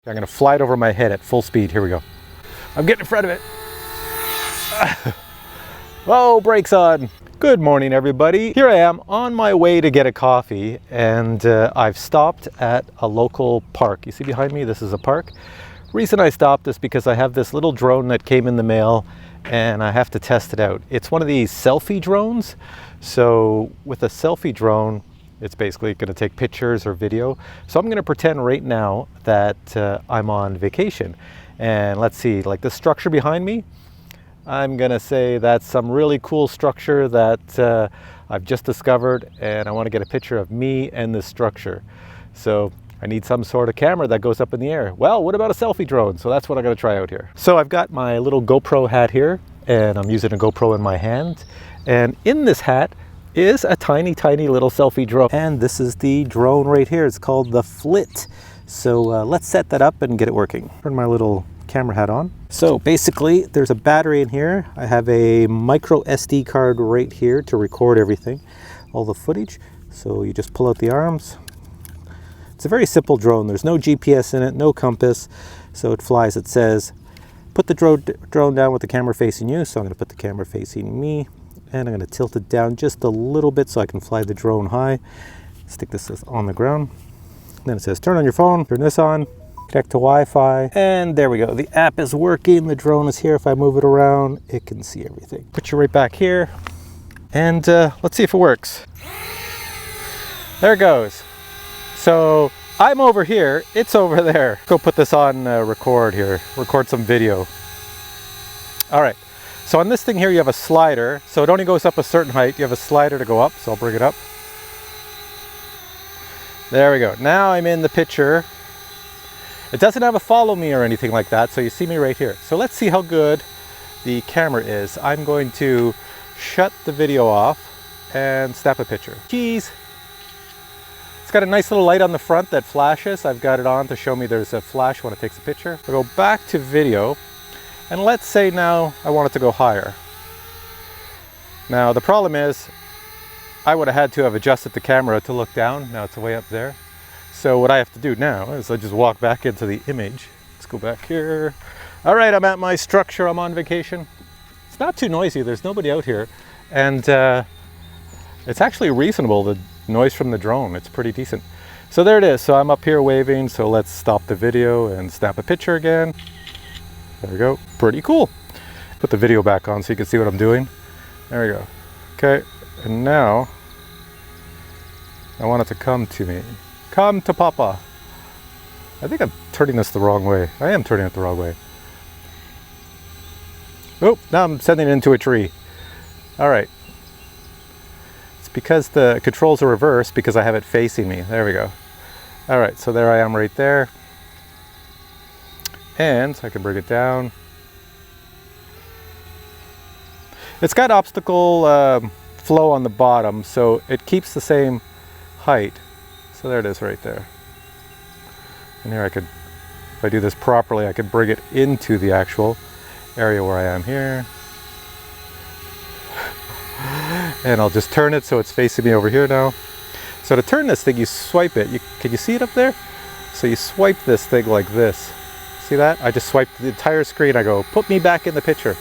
I'm gonna fly it over my head at full speed. Here we go. I'm getting in front of it. Whoa, brakes on. Good morning, everybody. Here I am on my way to get a coffee, and I've stopped at a local park. You see behind me, this is a park. Reason I stopped is because I have this little drone that came in the mail and I have to test it out. It's one of these selfie drones. So with a selfie drone, it's basically going to take pictures or video. So I'm going to pretend right now that I'm on vacation. And let's see, like the structure behind me, I'm going to say that's some really cool structure that I've just discovered, and I want to get a picture of me and this structure. So I need some sort of camera that goes up in the air. Well, what about a selfie drone? So that's what I'm going to try out here. So I've got my little GoPro hat here, and I'm using a GoPro in my hand. And in this hat is a tiny, tiny little selfie drone. And this is the drone right here. It's called the Flitt. So let's set that up and get it working. Turn my little camera hat on. So basically there's a battery in here. I have a micro SD card right here to record everything, all the footage. So you just pull out the arms. It's a very simple drone. There's no GPS in it, no compass. So it flies. It says, put the drone down with the camera facing you. So I'm going to put the camera facing me, and I'm going to tilt it down just a little bit so I can fly the drone high. Stick this on the ground. Then it says, turn on your phone, turn this on, connect to Wi-Fi, and there we go. The app is working. The drone is here. If I move it around, it can see everything. Put you right back here, and let's see if it works. There it goes. So I'm over here, it's over there. Go put this on record here, record some video. All right, so on this thing here, you have a slider. So it only goes up a certain height. You have a slider to go up, so I'll bring it up. There we go. Now I'm in the picture. It doesn't have a follow me or anything like that, so you see me right here. So let's see how good the camera is. I'm going to shut the video off and snap a picture. Cheese. It's got a nice little light on the front that flashes. I've got it on to show me there's a flash when it takes a picture. I'll go back to video, and let's say now I want it to go higher. Now the problem is I would have had to have adjusted the camera to look down. Now it's way up there. So what I have to do now is I just walk back into the image. Let's go back here. All right, I'm at my structure. I'm on vacation. It's not too noisy. There's nobody out here. And it's actually reasonable, the noise from the drone. It's pretty decent. So there it is. So I'm up here waving. So let's stop the video and snap a picture again. There we go. Pretty cool. Put the video back on so you can see what I'm doing. There we go. Okay. And now I want it to come to me. Come to Papa. I think I'm turning this the wrong way. I am turning it the wrong way. Oh, now I'm sending it into a tree. All right. It's because the controls are reversed because I have it facing me. There we go. All right, so there I am right there. And I can bring it down. It's got obstacle flow on the bottom, so it keeps the same height. So there it is right there. And here I could, if I do this properly, I could bring it into the actual area where I am here. And I'll just turn it so it's facing me over here now. So to turn this thing, you swipe it. Can you see it up there? So you swipe this thing like this. See that? I just swiped the entire screen. I go, put me back in the picture.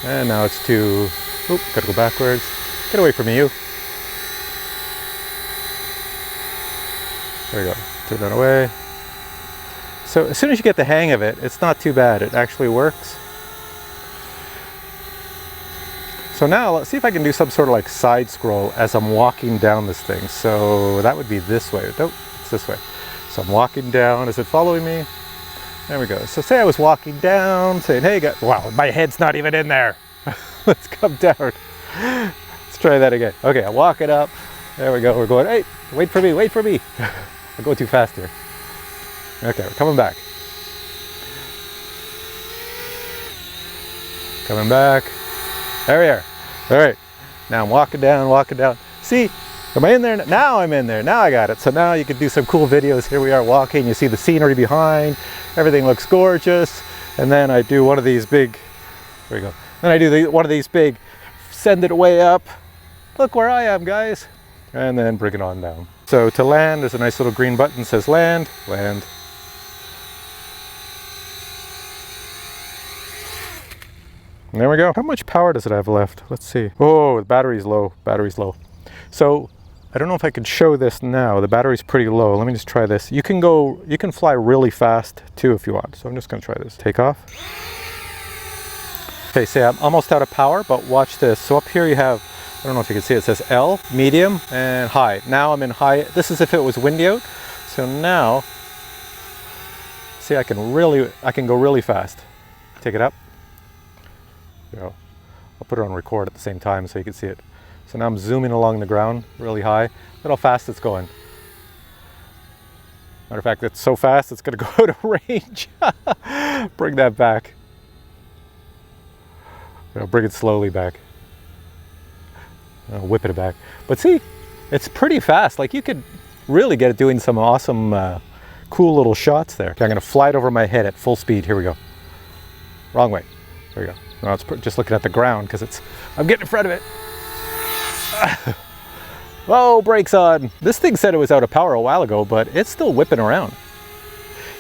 And now it's to, oop, gotta go backwards. Get away from me, you. There we go. Turn that away. So as soon as you get the hang of it, it's not too bad. It actually works. So now let's see if I can do some sort of like side scroll as I'm walking down this thing. So that would be this way. Nope, it's this way. So I'm walking down. Is it following me? There we go. So say I was walking down saying, hey guys, wow, my head's not even in there. Let's come down. Let's try that again. Okay, I'm walking up. There we go. We're going, hey, wait for me, wait for me. I'm going too fast here. Okay, we're coming back. Coming back. There we are. All right. Now I'm walking down, walking down. See, am I in there? Now I'm in there. Now I got it. So now you can do some cool videos. Here we are walking. You see the scenery behind. Everything looks gorgeous. And then I do one of these big, there we go. Then I do one of these big, send it way up. Look where I am, guys. And then bring it on down. So to land, there's a nice little green button that says land, land. And there we go. How much power does it have left? Let's see. Oh, the battery's low, battery's low. So I don't know if I can show this now. The battery's pretty low. Let me just try this. You can fly really fast too if you want. So I'm just gonna try this. Take off. Okay, see, I'm almost out of power, but watch this. So up here you have, I don't know if you can see, it says L, medium, and high. Now I'm in high. This is if it was windy out. So now, see, I can go really fast. Take it up. There you go. I'll put it on record at the same time so you can see it. So now I'm zooming along the ground really high. Look how fast it's going. Matter of fact, it's so fast it's gonna go out of range. Bring that back. Bring it slowly back. Whip it back. But see, it's pretty fast. Like you could really get it doing some awesome, cool little shots there. Okay, I'm gonna fly it over my head at full speed. Here we go. Wrong way. There we go. No, it's just looking at the ground because I'm getting in front of it. Whoa, brakes on. This thing said it was out of power a while ago, but it's still whipping around.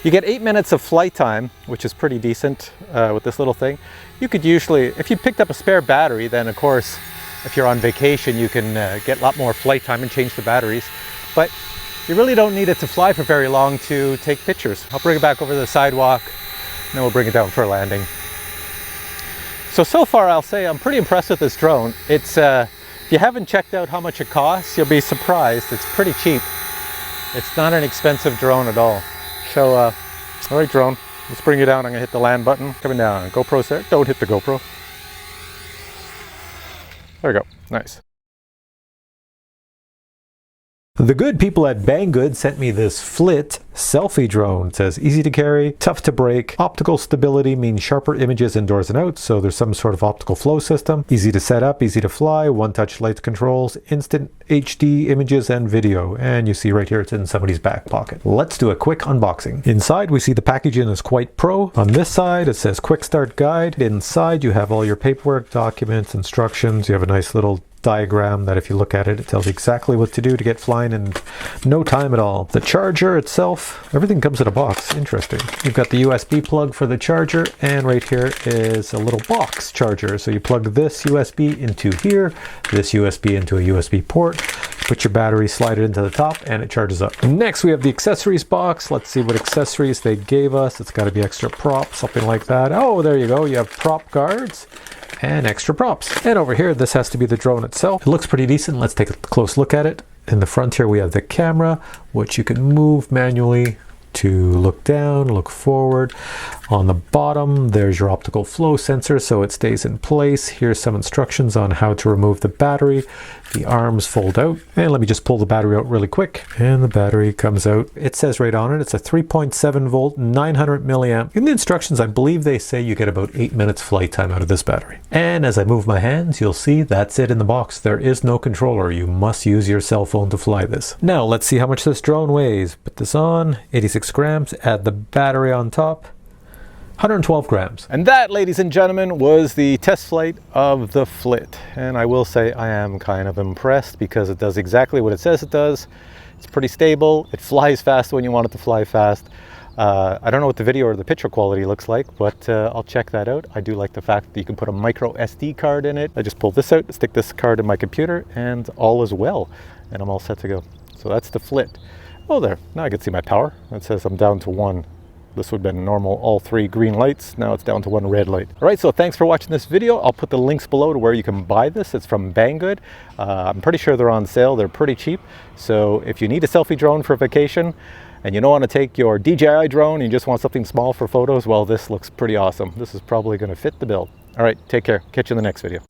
You get 8 minutes of flight time, which is pretty decent with this little thing. You could usually, if you picked up a spare battery, then of course, if you're on vacation, you can get a lot more flight time and change the batteries. But you really don't need it to fly for very long to take pictures. I'll bring it back over the sidewalk, and then we'll bring it down for a landing. So far I'll say I'm pretty impressed with this drone. It's, if you haven't checked out how much it costs, you'll be surprised. It's pretty cheap. It's not an expensive drone at all. So, all right drone, let's bring you down. I'm gonna hit the land button. Coming down, GoPro's there. Don't hit the GoPro. There we go, nice. The good people at Banggood sent me this Flitt Selfie Drone. It says easy to carry, tough to break, optical stability means sharper images indoors and out, so there's some sort of optical flow system, easy to set up, easy to fly, one-touch light controls, instant HD images and video, and you see right here it's in somebody's back pocket. Let's do a quick unboxing. Inside we see the packaging is quite pro. On this side it says quick start guide. Inside you have all your paperwork, documents, instructions. You have a nice little diagram that if you look at it, it tells you exactly what to do to get flying in no time at all. The charger itself, everything comes in a box. Interesting. You've got the USB plug for the charger, and right here is a little box charger. So you plug this USB into here, this USB into a USB port, put your battery, slide it into the top, and it charges up. Next we have the accessories box. Let's see what accessories they gave us. It's got to be extra prop, something like that. Oh, there you go. You have prop guards and extra props. And over here, this has to be the drone itself. It looks pretty decent. Let's take a close look at it. In the front here, we have the camera, which you can move manually to look down, look forward. On the bottom, there's your optical flow sensor, so it stays in place. Here's some instructions on how to remove the battery. The arms fold out, and let me just pull the battery out really quick, and the battery comes out. It says right on it, it's a 3.7 volt, 900 milliamp. In the instructions, I believe they say you get about 8 minutes flight time out of this battery. And as I move my hands, you'll see that's it in the box. There is no controller. You must use your cell phone to fly this. Now, let's see how much this drone weighs. Put this on, 86 grams, add the battery on top. 112 grams. And that, ladies and gentlemen, was the test flight of the Flitt. And I will say I am kind of impressed because it does exactly what it says it does. It's pretty stable. It flies fast when you want it to fly fast. I don't know what the video or the picture quality looks like, but I'll check that out. I do like the fact that you can put a micro SD card in it. I just pull this out, stick this card in my computer, and all is well. And I'm all set to go. So that's the Flitt. Oh, there. Now I can see my power. It says I'm down to 1. This would have been normal, all 3 green lights. Now it's down to 1 red light. All right, so thanks for watching this video. I'll put the links below to where you can buy this. It's from Banggood. I'm pretty sure they're on sale. They're pretty cheap. So if you need a selfie drone for vacation and you don't want to take your DJI drone and you just want something small for photos, well, this looks pretty awesome. This is probably going to fit the bill. All right, take care. Catch you in the next video.